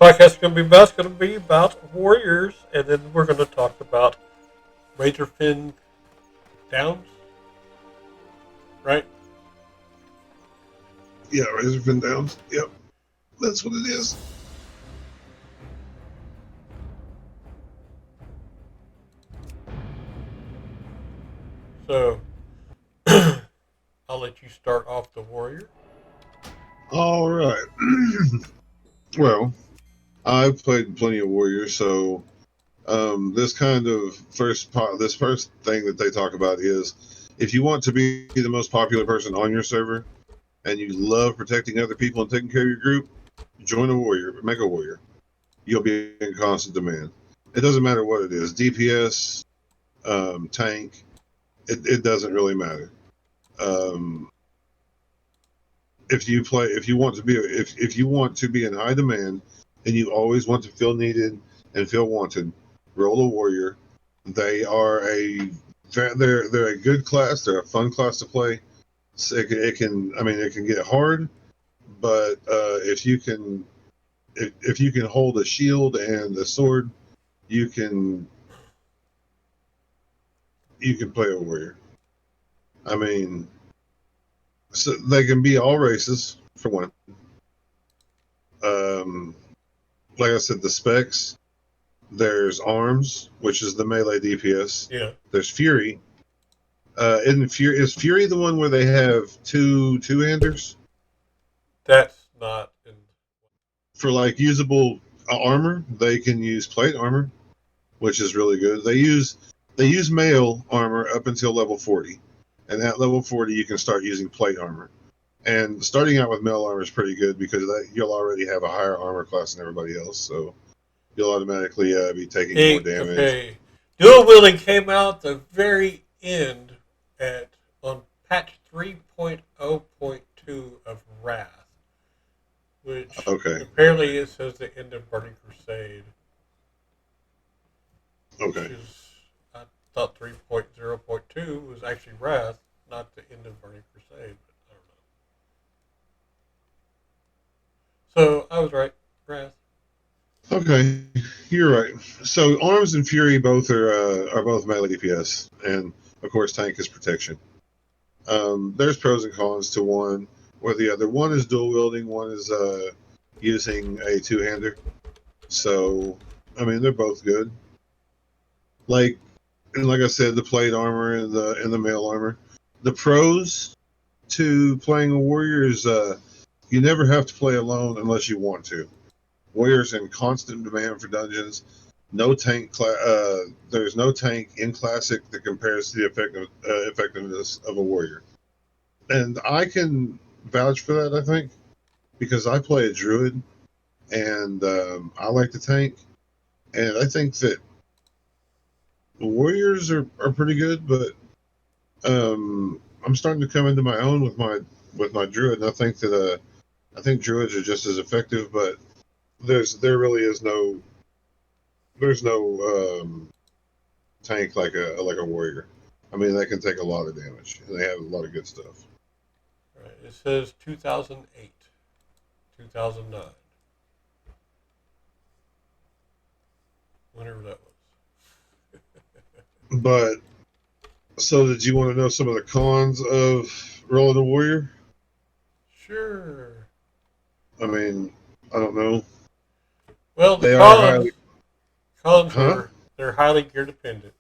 Podcast is going to be about. It's going to be about Warriors, and then we're going to talk about Razorfin Downs, right? Yeah, Razorfin Downs. Yep, that's what it is. So I'll let you start off the Warrior. All right. Well, I've played plenty of Warriors, so this kind of this first thing that they talk about is if you want to be the most popular person on your server and you love protecting other people and taking care of your group, join a Warrior, make a Warrior. You'll be in constant demand. It doesn't matter what it is, DPS, tank. It doesn't really matter. Um, if you want to be if you want to be in high demand and you always want to feel needed and feel wanted, roll a Warrior. They are they're a good class. They're a fun class to play. So it can get hard, but if you can hold a shield and a sword, you can play a Warrior. I mean, so they can be all races for one. Um, like I said, the specs. There's Arms, which is the melee DPS. Yeah. There's Fury. Is Fury the one where they have two-handers? That's not in. For like usable armor, they can use plate armor, which is really good. They use mail armor up until level 40, and at level 40 you can start using plate armor. And starting out with mail armor is pretty good because you'll already have a higher armor class than everybody else, so you'll automatically be taking more damage. Okay. Dual wielding came out the very end on patch 3.0.2 of Wrath, which apparently it says the end of Burning Crusade. Okay. Which is, I thought 3.0.2 was actually Wrath, not the end of Burning Crusade. But I don't know. So I was right, Wrath. Okay, you're right. So Arms and Fury both are both melee DPS, and of course tank is protection. There's pros and cons to one or the other. One is dual wielding, one is using a two-hander. So I mean they're both good. Like I said, the plate armor and the mail armor. The pros to playing a Warrior is you never have to play alone unless you want to. Warriors in constant demand for dungeons. No tank. There's no tank in Classic that compares to the effectiveness of a Warrior, and I can vouch for that. I think because I play a Druid, and I like to tank, and I think that Warriors are pretty good. But I'm starting to come into my own with my Druid, and I think that Druids are just as effective, but there really is no tank like a Warrior. I mean, they can take a lot of damage, and they have a lot of good stuff. Right. It says 2008, 2009. Whenever that was. But so, did you want to know some of the cons of rolling a Warrior? Sure. I mean, I don't know. Well, the cons are they're highly gear dependent.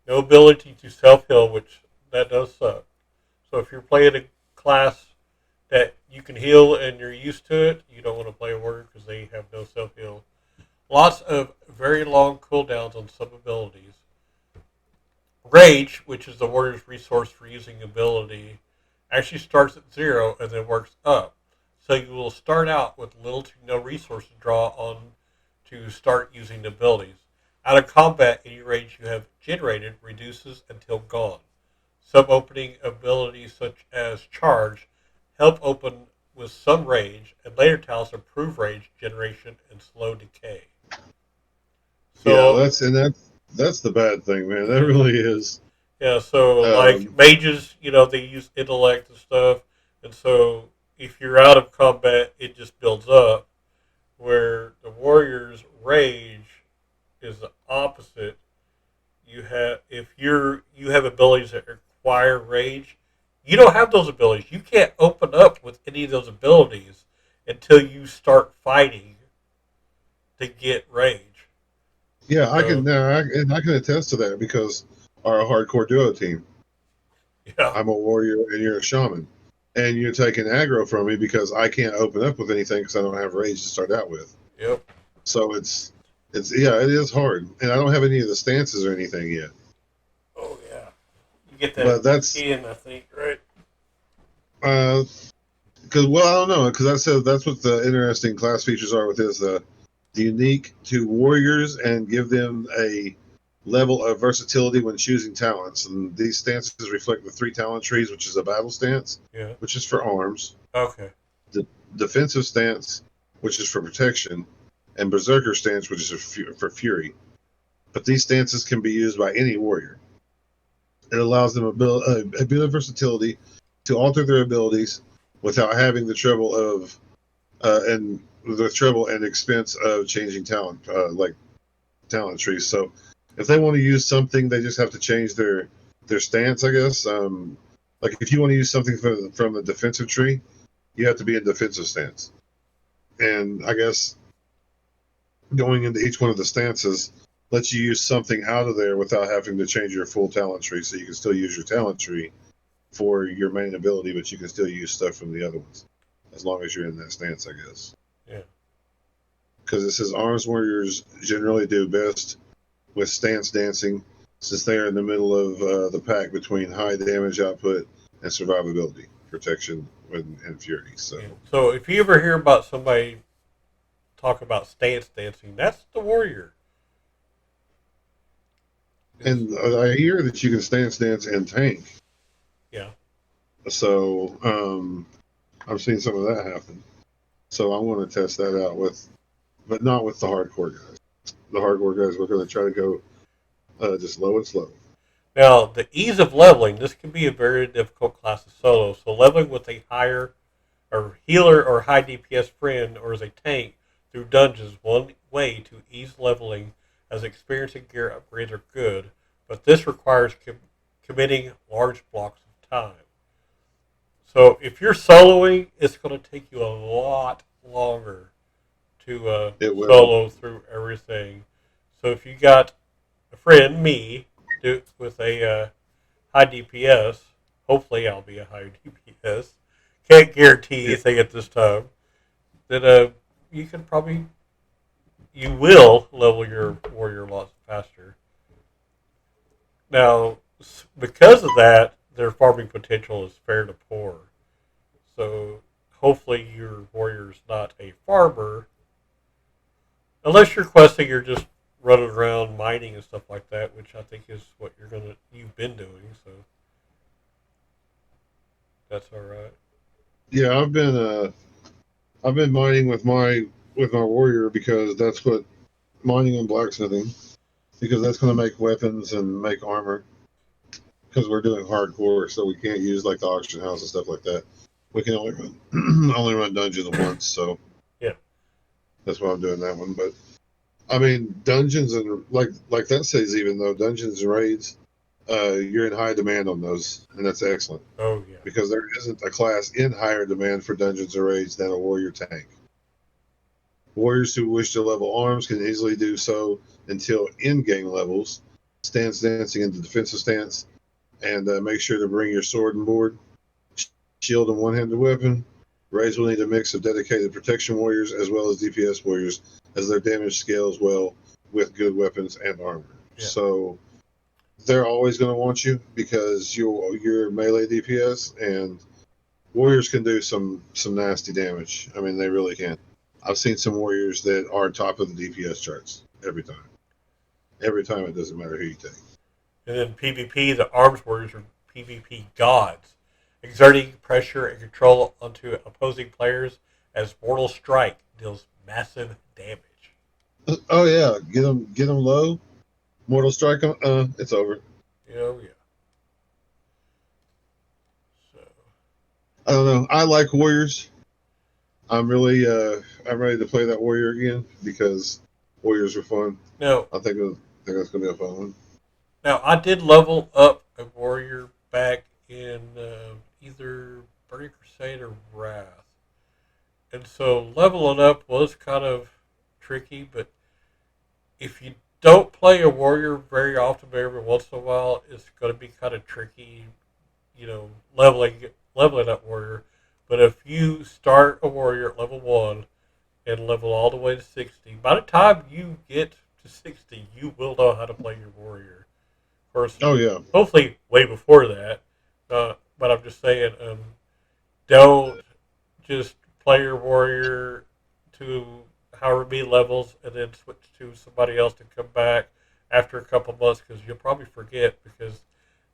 No ability to self heal, which that does suck. So if you're playing a class that you can heal and you're used to it, you don't want to play a Warrior because they have no self heal. Lots of very long cooldowns on some abilities. Rage, which is the Warrior's resource for using ability, actually starts at 0 and then works up. So you will start out with little to no resource to draw on to start using abilities. Out of combat, any rage you have generated reduces until gone. Some opening abilities such as Charge help open with some rage, and later tiles improve rage generation and slow decay. So, yeah, that's the bad thing, man. That really is. Yeah, so like mages, they use intellect and stuff, and so if you're out of combat, it just builds up. Where the warrior's rage is the opposite. You have abilities that require rage, you don't have those abilities. You can't open up with any of those abilities until you start fighting to get rage. Yeah, I So can and I can attest to that because our hardcore duo team. yeah, I'm a warrior and you're a shaman, and you're taking aggro from me because I can't open up with anything because I don't have rage to start out with. yep. So it's yeah, it is hard, and I don't have any of the stances or anything yet. Oh yeah, you get that But that's in, I think, right? because well, I don't know because I said that's what the interesting class features are with this the unique to warriors and give them a level of versatility when choosing talents. And these stances reflect the 3 talent trees, which is a battle stance, Yeah. which is for arms, Okay. the defensive stance, which is for protection, and berserker stance, which is for fury. But these stances can be used by any warrior. It allows them a bit of versatility to alter their abilities without having the trouble of and expense of changing talent, like talent trees. So if they want to use something, they just have to change their stance, I guess. Like if you want to use something from the defensive tree, you have to be in defensive stance. And I guess going into each one of the stances lets you use something out of there without having to change your full talent tree. So you can still use your talent tree for your main ability, but you can still use stuff from the other ones as long as you're in that stance, I guess. Yeah. Because it says arms warriors generally do best with stance dancing since they are in the middle of the pack between high damage output and survivability, protection, and fury. So, Yeah. So if you ever hear about somebody talk about stance dancing, that's the warrior. and I hear that you can stance dance and tank. Yeah. So I've seen some of that happen. So I want to test that out but not with the hardcore guys. The hardcore guys, we're going to try to go just low and slow. Now, the ease of leveling, this can be a very difficult class of solo. So leveling with a higher or healer or high DPS friend or as a tank through dungeons is one way to ease leveling as experience and gear upgrades are good, but this requires committing large blocks of time. So if you're soloing, it's going to take you a lot longer to solo through everything. So if you got a friend, me, with a high DPS, hopefully I'll be a high DPS. Can't guarantee anything at this time. Then you will level your warrior a lot faster. Now, because of that, their farming potential is fair to poor. So hopefully your warrior's not a farmer. Unless you're questing, you're just running around mining and stuff like that, which I think is what you've been doing. So that's all right. Yeah, I've been mining with my warrior because that's what mining and blacksmithing because that's going to make weapons and make armor because we're doing hardcore, so we can't use like the auction house and stuff like that. We can only run only run dungeons once, so Yeah. that's why I'm doing that one. But I mean, dungeons and like that says even though dungeons and raids, you're in high demand on those, and that's excellent. Oh yeah. Because there isn't a class in higher demand for dungeons and raids than a warrior tank. Warriors who wish to level arms can easily do so until in-game levels. Stance dancing into defensive stance, and make sure to bring your sword and board, shield and one-handed weapon. Raids will need a mix of dedicated protection warriors as well as DPS warriors, as their damage scales well with good weapons and armor. Yeah. So they're always going to want you because you're melee DPS, and warriors can do some nasty damage. I mean, they really can. I've seen some warriors that are top of the DPS charts every time. Every time, it doesn't matter who you take. And then PvP, the arms warriors are PvP gods, exerting pressure and control onto opposing players as Mortal Strike deals massive damage. Oh yeah, get them low. Mortal Strike them. It's over. Oh yeah. So I don't know. I like warriors. I'm ready to play that warrior again because warriors are fun. Now, I think that's gonna be a fun one. now I did level up a warrior back in either Burning Crusade or Wrath, and so leveling up was kind of tricky. But if you don't play a warrior very often, but every once in a while, it's going to be kind of tricky. Leveling up warrior. But if you start a warrior at level 1 and level all the way to 60, by the time you get to 60, you will know how to play your warrior. Of course, Oh yeah, hopefully way before that. But I'm just saying, don't just play your warrior to however many levels and then switch to somebody else to come back after a couple months because you'll probably forget because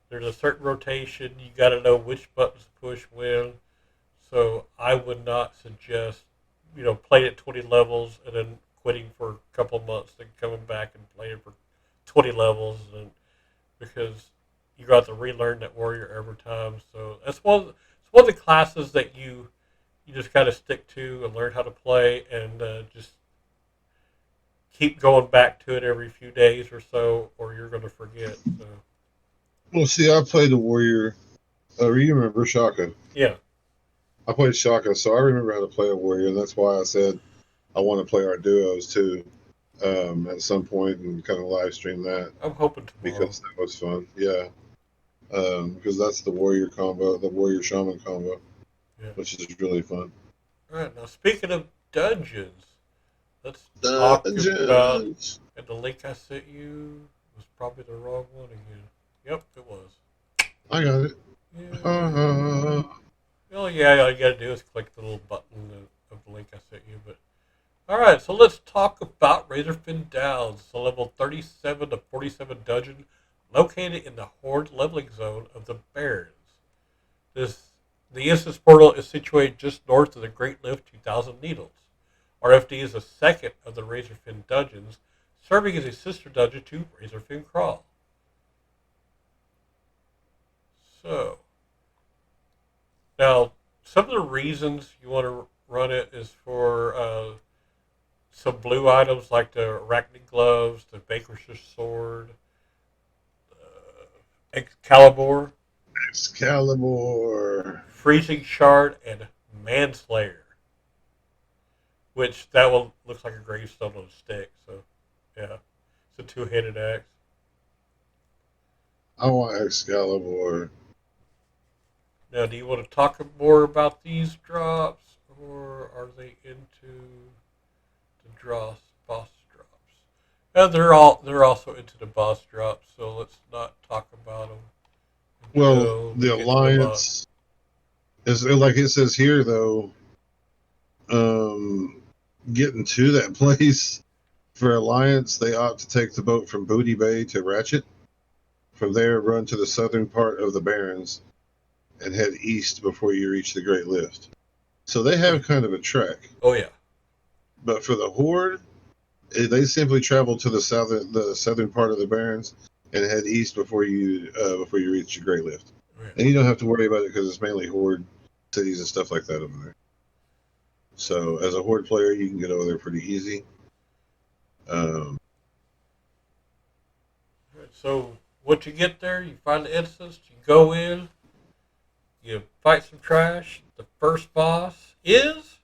there's a certain rotation. You got to know which buttons to push when. So I would not suggest, playing at 20 levels and then quitting for a couple of months, then coming back and playing for 20 levels, and because you got to relearn that warrior every time. So it's one of the classes that you just got to stick to and learn how to play, and just keep going back to it every few days or so, or you're going to forget. So well, see, I played the warrior. You remember Shaka? yeah. I played Shaka, so I remember how to play a warrior, and that's why I said I want to play our duos too at some point and kind of live stream that I'm hoping tomorrow. because that was fun. Yeah, because that's the warrior combo, the warrior shaman combo, Yeah. which is really fun. All right. Now, speaking of dungeons, let's talk about. Dungeons. And the link I sent you was probably the wrong one again. Yep, it was. I got it. Yeah. Well, yeah, all you got to do is click the little button of the link I sent you. But all right, so let's talk about Razorfin Downs. It's a level 37 to 47 dungeon located in the Horde leveling zone of the Barrens. The instance portal is situated just north of the Great Lift 2000 Needles. RFD is the second of the Razorfin dungeons, serving as a sister dungeon to Razorfin Crawl. So, now, some of the reasons you want to run it is for some blue items like the Arachnid Gloves, the Vanquisher's Sword, Excalibur, Excalibur. Freezing Shard, and Manslayer. Which that one looks like a gravestone on a stick. So, yeah, it's a two-handed axe. I want Excalibur. Now, do you want to talk more about these drops, or are they into the boss drops? They're also into the boss drops. So let's not talk about them. Well, the Alliance is like it says here, though. Getting to that place for Alliance, they opt to take the boat from Booty Bay to Ratchet. From there, run to the southern part of the Barrens and head east before you reach the Great Lift. So they have kind of a trek. Oh yeah. But for the Horde, they simply travel to the southern part of the Barrens and head east before you reach the Great Lift. Oh, yeah. And you don't have to worry about it because it's mainly Horde cities and stuff like that over there. So as a Horde player, you can get over there pretty easy. So once you get there, you find the instance, you go in, you fight some trash. The first boss is...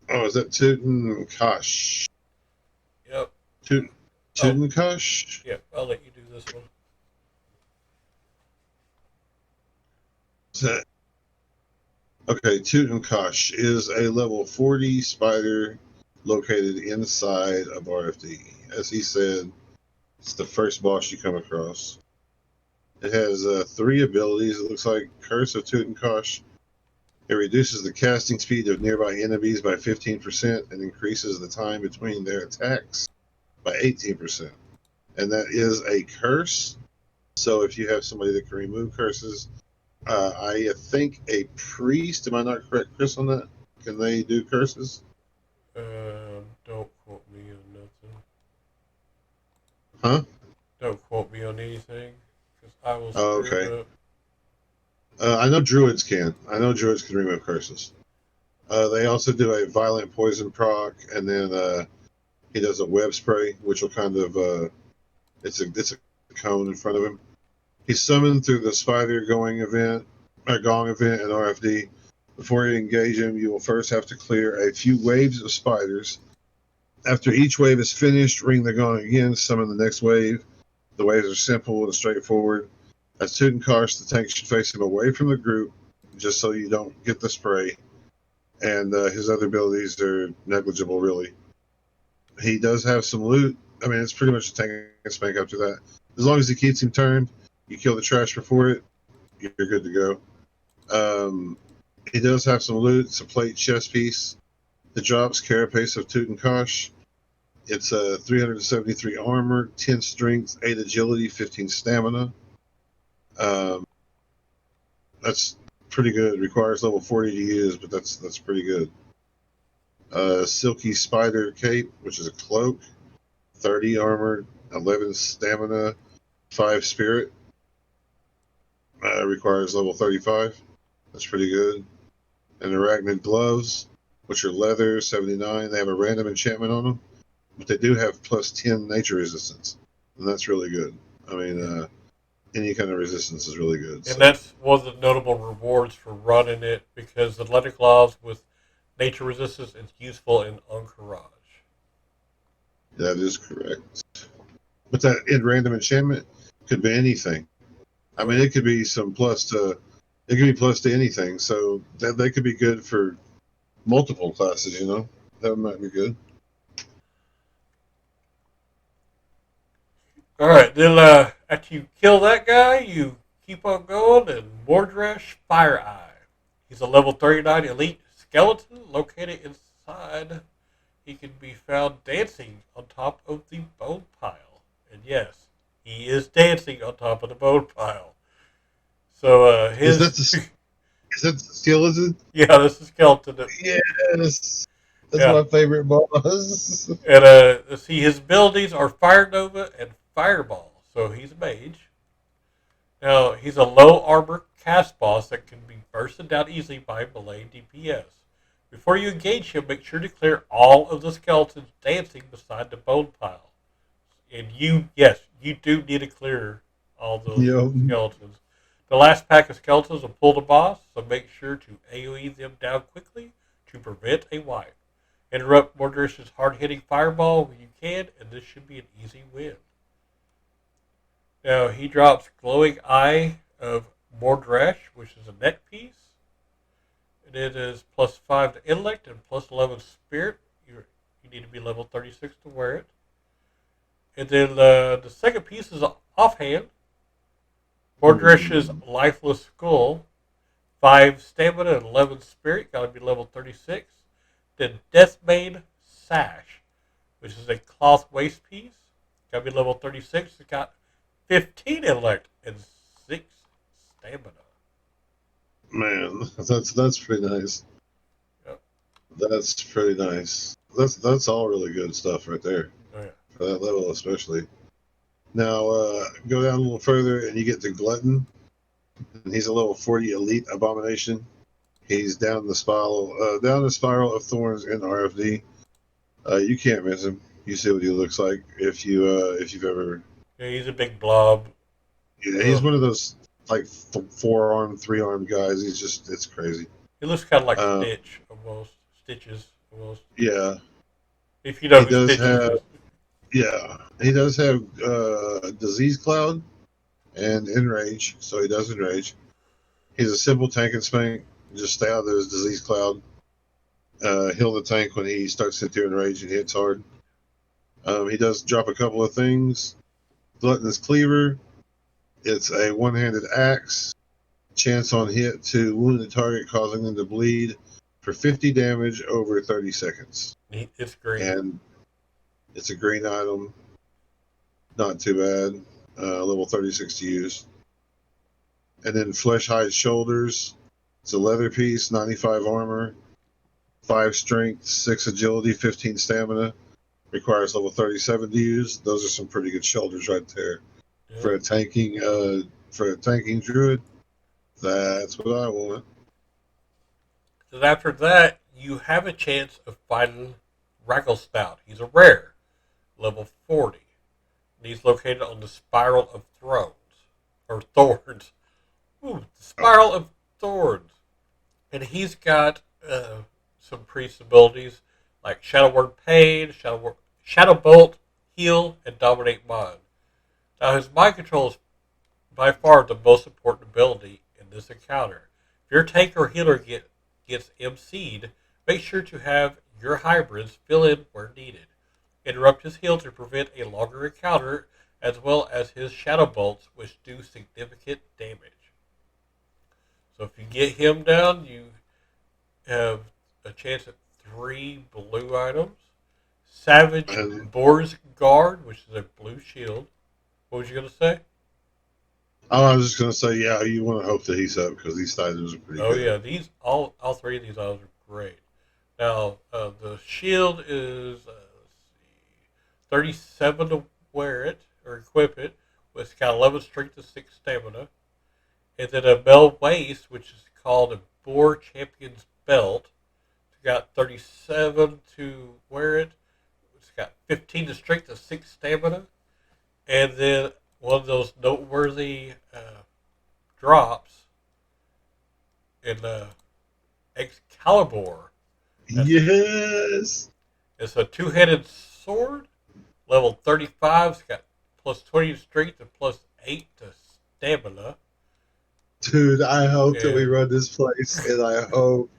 Oh, is that Tuten Kosh? Yep. Tuten Kosh? Yep, I'll let you do this one. Okay, Tuten Kosh is a level 40 spider located inside of RFD. As he said, it's the first boss you come across. It has 3 abilities. It looks like Curse of Tutankhamun. It reduces the casting speed of nearby enemies by 15% and increases the time between their attacks by 18%. And that is a curse. So if you have somebody that can remove curses, I think a priest, am I not correct, Chris, on that? Can they do curses? Don't quote me on nothing. Huh? Don't quote me on anything, because I will Oh, screw okay. it I know druids can. I know druids can remove curses. They also do a violent poison proc, and then he does a web spray, which will kind of it's a cone in front of him. He's summoned through the spider gong event and RFD. Before you engage him, you will first have to clear a few waves of spiders. After each wave is finished, ring the gong again, summon the next wave. The waves are simple and straightforward. As Tutenkosh, the tank should face him away from the group, just so you don't get the spray. And his other abilities are negligible, really. He does have some loot. I mean, it's pretty much a tank and spank after that. As long as he keeps him turned, you kill the trash before it, you're good to go. He does have some loot. It's a plate chest piece. The drops Carapace of Tutenkosh. It's 373 armor, 10 strength, 8 agility, 15 stamina. That's pretty good. It requires level 40 to use, but that's pretty good. Silky Spider Cape, which is a cloak, 30 armor, 11 stamina, 5 spirit. Requires level 35. That's pretty good. And Arachnid Gloves, which are leather, 79. They have a random enchantment on them, but they do have plus 10 nature resistance, and that's really good. I mean, any kind of resistance is really good. And that's one of the notable rewards for running it, because the leather gloves with nature resistance is useful in Encourage. That is correct. But that in random enchantment could be anything. I mean, it could be plus to anything. So they could be good for multiple classes. You know, that might be good. All right, then after you kill that guy, you keep on going, and Mordresh FireEye. He's a level 39 elite skeleton located inside. He can be found dancing on top of the bone pile. And yes, he is dancing on top of the bone pile. So his... Is that the skeleton? Yeah, this is skeleton. Yes. That's my favorite boss. And let's see, his abilities are Fire Nova and Fireball. So he's a mage. Now, he's a low armor cast boss that can be bursted down easily by melee DPS. Before you engage him, make sure to clear all of the skeletons dancing beside the bone pile. And you do need to clear all those skeletons. The last pack of skeletons will pull the boss, so make sure to AoE them down quickly to prevent a wipe. Interrupt Mordresh's hard-hitting fireball when you can, and this should be an easy win. Now, he drops Glowing Eye of Mordresh, which is a neck piece. And it is plus 5 to intellect and plus 11 spirit. You need to be level 36 to wear it. And then the second piece is offhand. Mordresh's Lifeless Skull, 5 stamina and 11 spirit. Got to be level 36. Then Deathmane Sash, which is a cloth waist piece. Got to be level 36. It's got 15 intellect and 6 stamina. Man, that's pretty nice. Yep. That's pretty nice. That's all really good stuff right there. Oh, yeah. For that level especially. Now go down a little further and you get to Glutton. And he's a level 40 elite abomination. He's down the spiral of thorns in RFD. You can't miss him. You see what he looks like if you've ever. Yeah, he's a big blob. Yeah, he's one of those like 4-arm, 3-arm guys. It's crazy. He looks kind of like Stitches almost. Yeah. If you know he who does Stitches have, is. Yeah, he does have Disease Cloud and Enrage, so he does Enrage. He's a simple tank and spank. Just stay out of his Disease Cloud. Heal the tank when he starts into Enrage and hits hard. He does drop a couple of things. Glutton's Cleaver. It's a one-handed axe. Chance on hit to wound the target, causing them to bleed for 50 damage over 30 seconds. It's green. And it's a green item. Not too bad. Level 36 to use. And then Flesh Hide Shoulders. It's a leather piece, 95 armor, 5 strength, 6 agility, 15 stamina. Requires level 37 to use. Those are some pretty good shoulders right there. Yeah. For a tanking druid. That's what I want. Then after that, you have a chance of fighting Ragglestout. He's a rare, level 40. And he's located on the Spiral of Thrones. Or Thorns. Ooh, the Spiral of Thorns. And he's got some priest abilities like Shadow Word Pain, Shadow Bolt, Heal, and Dominate Mind. Now, his mind control is by far the most important ability in this encounter. If your tank or healer gets MC'd, make sure to have your hybrids fill in where needed. Interrupt his heal to prevent a longer encounter, as well as his Shadow Bolts, which do significant damage. So if you get him down, you have a chance at 3 blue items. Savage Boar's Guard, which is a blue shield. What was you going to say? Oh, I was just going to say, yeah, you want to hope that he's up because these items are pretty good. Oh, yeah. These all 3 of these items are great. Now, the shield is 37 to wear it or equip it. It's got 11 strength and 6 stamina. And then a bell waist, which is called a Boar Champion's Belt. It's got 37 to wear it. It's got 15 to strength and 6 stamina. And then one of those noteworthy drops in Excalibur. Yes! It's a 2-headed sword, level 35. It's got plus 20 to strength and plus 8 to stamina. Dude, I hope that we run this place, and I hope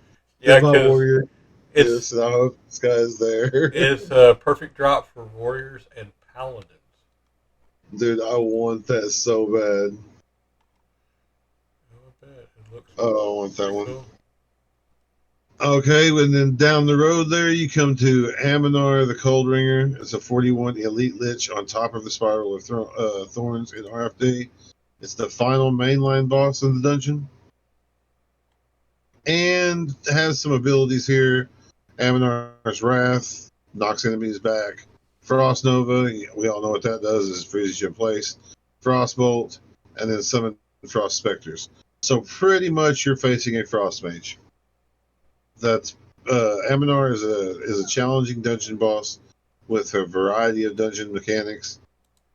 yeah, that my warrior is, and I hope this guy is there. It's a perfect drop for warriors and paladins. Dude, I want that so bad. I want that one. Cool. Okay, and then down the road there, you come to Amonor, the Cold Ringer. It's a 41 Elite Lich on top of the Spiral of Thorns in RFD. It's the final mainline boss in the dungeon. And has some abilities here. Amonor's Wrath knocks enemies back. Frost Nova, we all know what that does, is freezes you in place. Frostbolt, and then summon Frost Specters. So pretty much you're facing a Frost Mage. That's Amonor is a challenging dungeon boss with a variety of dungeon mechanics.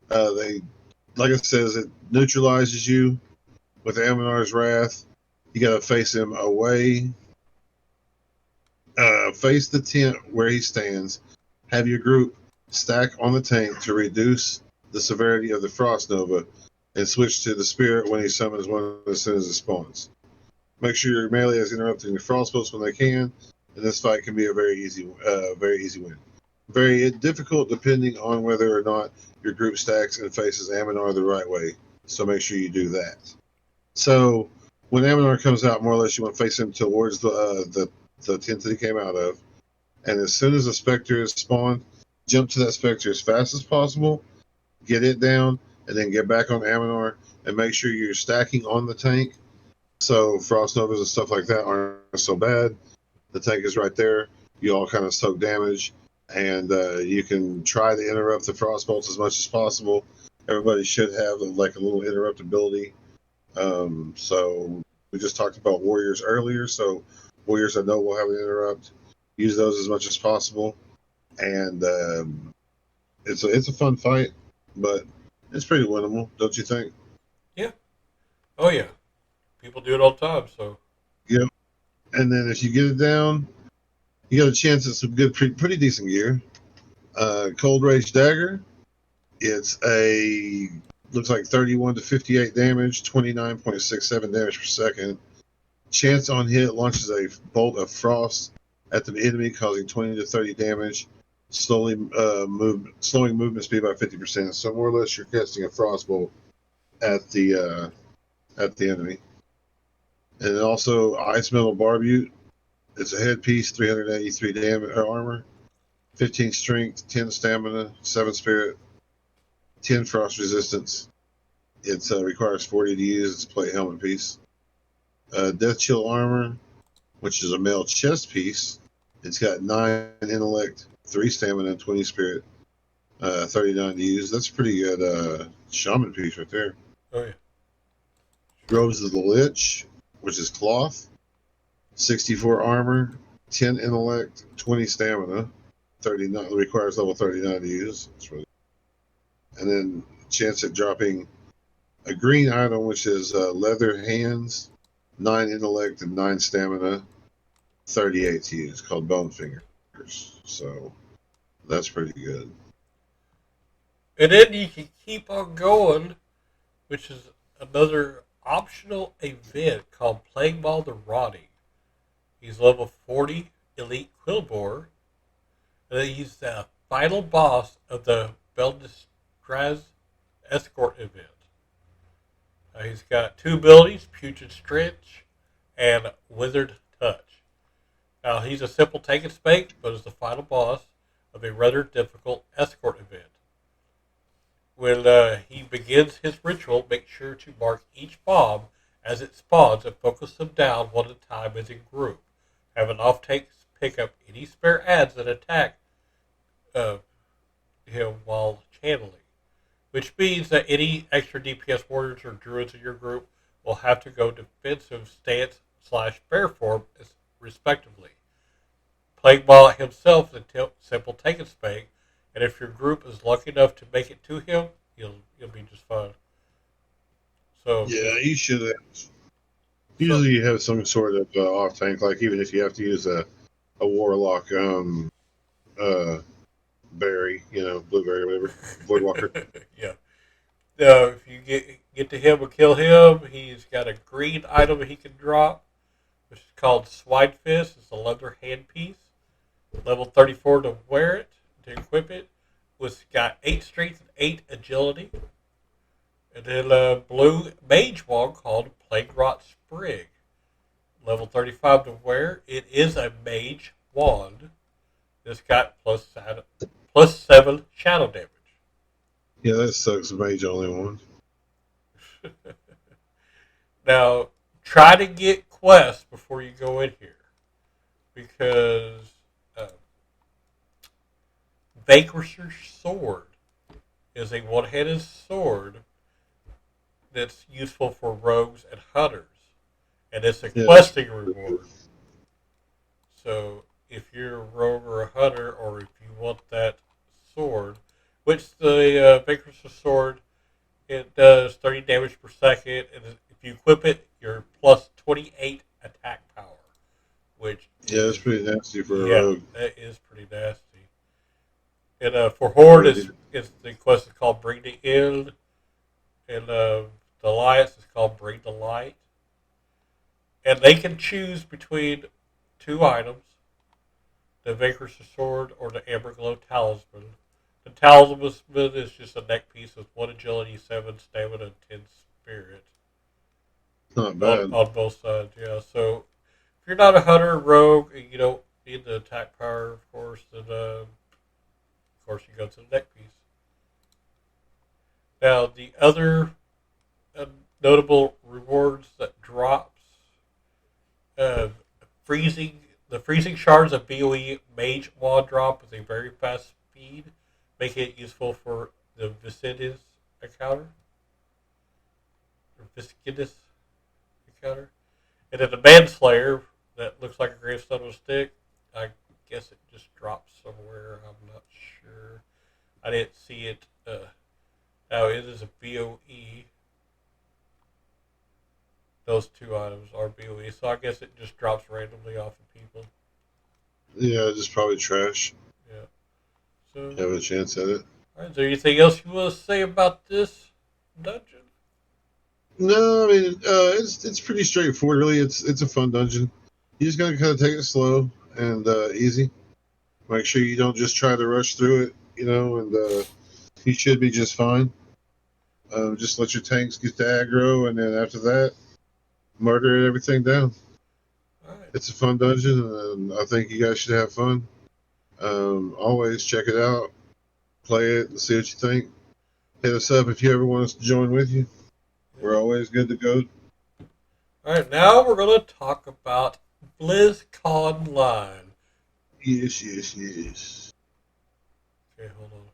Like it says, it neutralizes you with Amonor's Wrath. You got to face him away. Face the tent where he stands. Have your group stack on the tank to reduce the severity of the Frost Nova, and switch to the Spirit when he summons one as soon as it spawns. Make sure your melee is interrupting the Frostbolts when they can, and this fight can be a very easy win. Very difficult depending on whether or not your group stacks and faces Amonor the right way. So make sure you do that. So when Amonor comes out, more or less you want to face him towards the tent that he came out of, and as soon as the Spectre is spawned, jump to that Spectre as fast as possible, get it down, and then get back on Amonor, and make sure you're stacking on the tank. So Frost Novas and stuff like that aren't so bad. The tank is right there. You all kind of soak damage, and you can try to interrupt the Frostbolts as much as possible. Everybody should have like a little interrupt ability. So we just talked about warriors earlier. So warriors I know will have an interrupt. Use those as much as possible, and it's a fun fight, but it's pretty winnable, don't you think? Yeah. Oh yeah. People do it all the time, so. Yeah. And then if you get it down, you got a chance at some good, pretty decent gear. Cold Rage Dagger. It's looks like 31 to 58 damage, 29.67 damage per second. Chance on hit launches a bolt of frost at the enemy, causing 20 to 30 damage, slowing movement speed by 50%. So more or less, you're casting a frostbolt at the enemy. And also Ice Metal Barbute. It's a headpiece, 383 damage armor, 15 strength, 10 stamina, 7 spirit, 10 frost resistance. It requires 40 to use. It's a plate helmet piece. Death Chill armor, which is a metal chest piece. It's got 9 intellect, 3 stamina, 20 spirit, 39 to use. That's a pretty good shaman piece right there. Oh yeah. Robes of the Lich. which is cloth, 64 armor, 10 intellect, 20 stamina, 39 requires level 39 to use. And then chance at dropping a green item, which is leather hands, 9 intellect and 9 stamina, 38 to use, called Bone Fingers. So that's pretty good. And then you can keep on going, which is another optional event called Plague Ball the Ronin. He's level 40 Elite Quillbore, and then he's the final boss of the Beldistraz Escort event. He's got 2 abilities, Putrid Stretch and Withered Touch. Now, he's a simple take and spake, but is the final boss of a rather difficult escort event. When he begins his ritual, make sure to mark each bomb as it spawns and focus them down one at a time as a group. Have an off-take pick up any spare adds that attack him while channeling, which means that any extra DPS warriors or druids in your group will have to go defensive stance / bear form respectively. Plague Ball himself is a simple take and spake, and if your group is lucky enough to make it to him, you'll be just fine. So yeah, you should have. Usually, you have some sort of off tank, like even if you have to use a warlock berry, blueberry, whatever, voidwalker. Yeah. If you get to him or kill him, he's got a green item he can drop, which is called Swine Fist. It's a leather handpiece. Level 34 to wear it, to equip it. It's got 8 strength and 8 agility. And then a blue mage wand called Plague Rot Sprig. Level 35 to wear. It is a mage wand. It's got plus 7 shadow damage. Yeah, that sucks. Mage only one. Now, try to get quests before you go in here. Because Vanquisher's Sword is a one-handed sword that's useful for rogues and hunters. And it's a questing reward. So if you're a rogue or a hunter, or if you want that sword, which the Vanquisher's Sword, it does 30 damage per second, and if you equip it, you're plus 28 attack power. Which that's pretty nasty for a rogue. That is pretty nasty. And for Horde, it's the quest is called Bring the End, and the Alliance is called Bring the Light. And they can choose between 2 items, the Vanquisher's Sword or the Amberglow Talisman. The Talisman is just a neck piece with 1 agility, 7 stamina, and 10 spirit. Not bad. On both sides, yeah. So if you're not a hunter, rogue, and you don't need the attack power, of course, then of course you go to the neck piece. Now the other notable rewards that drops, the freezing shards of BOE Mage Wand drop with a very fast speed, making it useful for the Viscidus encounter. And then the Manslayer that looks like a gravestone with a stick, I guess it just drops somewhere. I'm not sure. I didn't see it. Now it is a BOE. Those 2 items are BOE, so I guess it just drops randomly off of people. Yeah, just probably trash. Yeah. So have a chance at it. All right, is there anything else you want to say about this dungeon? No, I mean it's pretty straightforward. Really, it's a fun dungeon. You just gotta kind of take it slow and easy. Make sure you don't just try to rush through it, and you should be just fine. Just let your tanks get to aggro, and then after that, murder everything down. All right. It's a fun dungeon, and I think you guys should have fun. Always check it out, play it, and see what you think. Hit us up if you ever want us to join with you. We're always good to go. All right, now we're going to talk about BlizzConline. Yes. Okay, hold on.